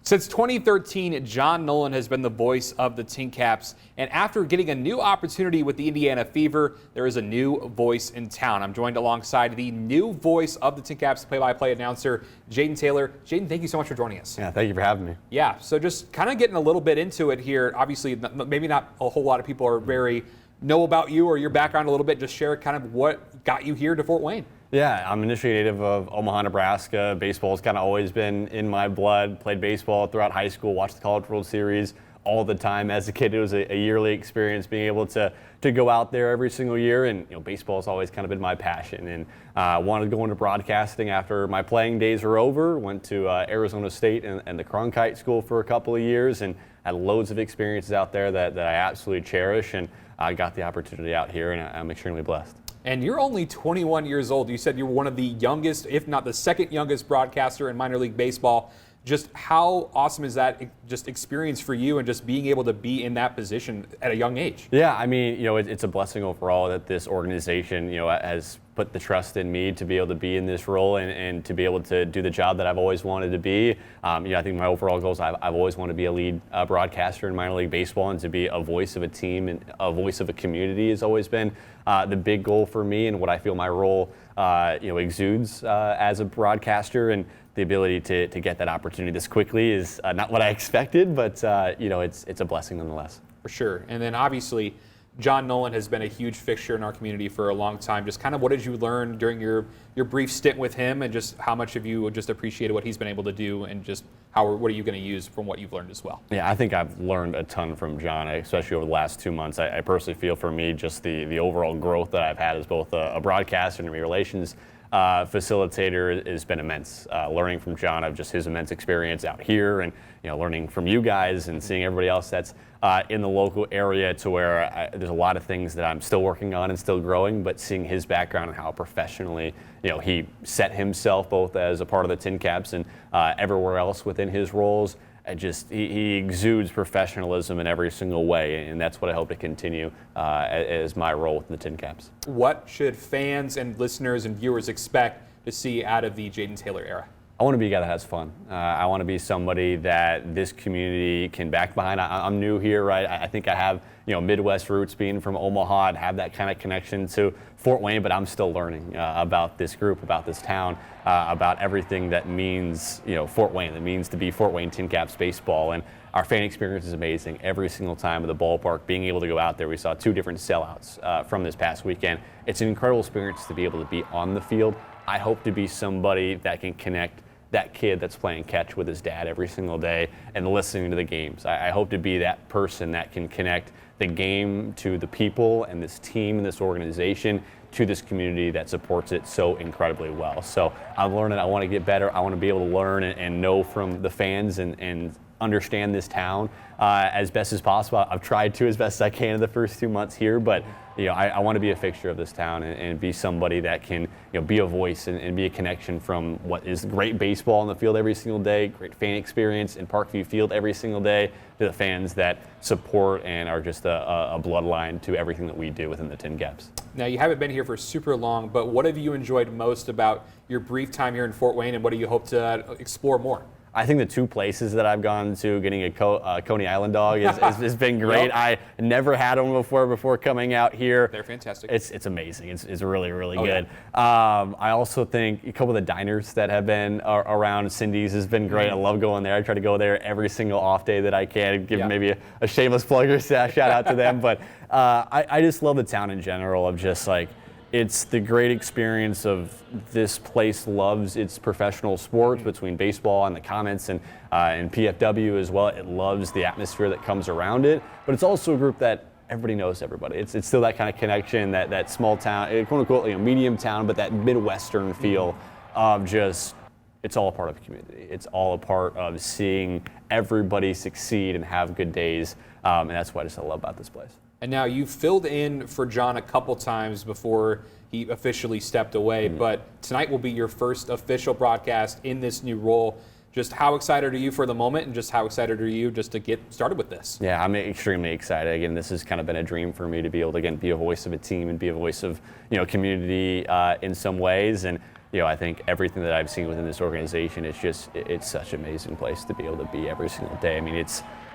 Since 2013, John Nolan has been the voice of the TinCaps, and after getting a new opportunity with the Indiana Fever, there is a new voice in town. I'm joined alongside the new voice of the TinCaps play-by-play announcer, Jaden Taylor. Jaden, thank you so much for joining us. Yeah, thank you for having me. Yeah, so just kind of getting a little bit into it here. Obviously, maybe not a whole lot of people are know about you or your background a little bit. Just share kind of what got you here to Fort Wayne. Yeah, I'm initially native of Omaha, Nebraska. Baseball's kind of always been in my blood. Played baseball throughout high school, watched the College World Series all the time. As a kid, it was a yearly experience being able to go out there every single year. And baseball's always kind of been my passion. And wanted to go into broadcasting after my playing days were over. Went to Arizona State and the Cronkite School for a couple of years, and had loads of experiences out there that I absolutely cherish. And I got the opportunity out here, and I'm extremely blessed. And you're only 21 years old. You said you're one of the youngest, if not the second youngest broadcaster in minor league baseball. Just how awesome is that just experience for you and just being able to be in that position at a young age? Yeah, I mean, it's a blessing overall that this organization, has put the trust in me to be able to be in this role and to be able to do the job that I've always wanted to be. I think my overall goals, I've always wanted to be a lead broadcaster in minor league baseball, and to be a voice of a team and a voice of a community has always been the big goal for me, and what I feel my role exudes as a broadcaster. And the ability to get that opportunity this quickly is not what I expected, but it's a blessing nonetheless. For sure. And then obviously, John Nolan has been a huge fixture in our community for a long time. Just kind of what did you learn during your brief stint with him, and just how much have you just appreciated what he's been able to do, and just what are you going to use from what you've learned as well? Yeah, I think I've learned a ton from John, especially over the last 2 months. I personally feel for me just the overall growth that I've had as both a broadcaster and a relations facilitator has been immense. Learning from John of just his immense experience out here, and learning from you guys and seeing everybody else that's in the local area, to where there's a lot of things that I'm still working on and still growing, but seeing his background and how professionally he set himself both as a part of the TinCaps and everywhere else within his roles. He exudes professionalism in every single way, and that's what I hope to continue as my role with the TinCaps. What should fans and listeners and viewers expect to see out of the Jaden Taylor era? I want to be a guy that has fun. I want to be somebody that this community can back behind. I'm new here, right? I think I have Midwest roots, being from Omaha, and have that kind of connection to Fort Wayne, but I'm still learning about this group, about this town, about everything that means Fort Wayne, that means to be Fort Wayne TinCaps baseball. And our fan experience is amazing every single time at the ballpark. Being able to go out there, we saw 2 different sellouts from this past weekend. It's an incredible experience to be able to be on the field. I hope to be somebody that can connect that kid that's playing catch with his dad every single day and listening to the games. I hope to be that person that can connect the game to the people and this team and this organization to this community that supports it so incredibly well. So I'm learning. I want to get better. I want to be able to learn and know from the fans and understand this town as best as possible. I've tried to as best as I can in the first 2 months here, but I want to be a fixture of this town and be somebody that can be a voice and be a connection from what is great baseball on the field every single day, great fan experience in Parkview Field every single day, to the fans that support and are just a bloodline to everything that we do within the TinCaps. Now, you haven't been here for super long, but what have you enjoyed most about your brief time here in Fort Wayne, and what do you hope to explore more? I think the 2 places that I've gone to, getting a Coney Island dog has been great. Yep. I never had one before coming out here. They're fantastic. It's amazing. It's really, really good. Yeah. I also think a couple of the diners that have been around, Cindy's has been great. I love going there. I try to go there every single off day that I can. Give maybe a shameless plug or shout out to them. But I just love the town in general, of just like, it's the great experience of this place loves its professional sports between baseball and the comments and PFW as well. It loves the atmosphere that comes around it, but it's also a group that everybody knows everybody. It's still that kind of connection, that small town, quote unquote, medium town, but that Midwestern feel of just, it's all a part of the community. It's all a part of seeing everybody succeed and have good days, and that's what I love about this place. And now you filled in for John a couple times before he officially stepped away, but tonight will be your first official broadcast in this new role. Just how excited are you for the moment, and just how excited are you just to get started with this? Yeah, I'm extremely excited. Again, this has kind of been a dream for me to be able to, again, be a voice of a team and be a voice of, community in some ways. And I think everything that I've seen within this organization, it's such an amazing place to be able to be every single day. I mean,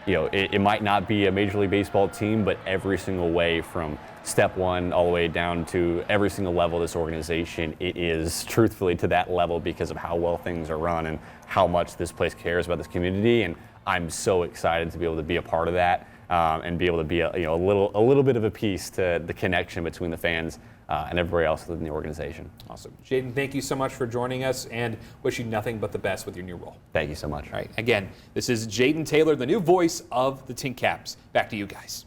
it might not be a Major League Baseball team, but every single way from step one all the way down to every single level of this organization, it is truthfully to that level because of how well things are run and how much this place cares about this community. And I'm so excited to be able to be a part of that and be able to be a little bit of a piece to the connection between the fans and everybody else within the organization. Awesome. Jaden, thank you so much for joining us and wish you nothing but the best with your new role. Thank you so much. All right. Again, this is Jaden Taylor, the new voice of the TinCaps. Back to you guys.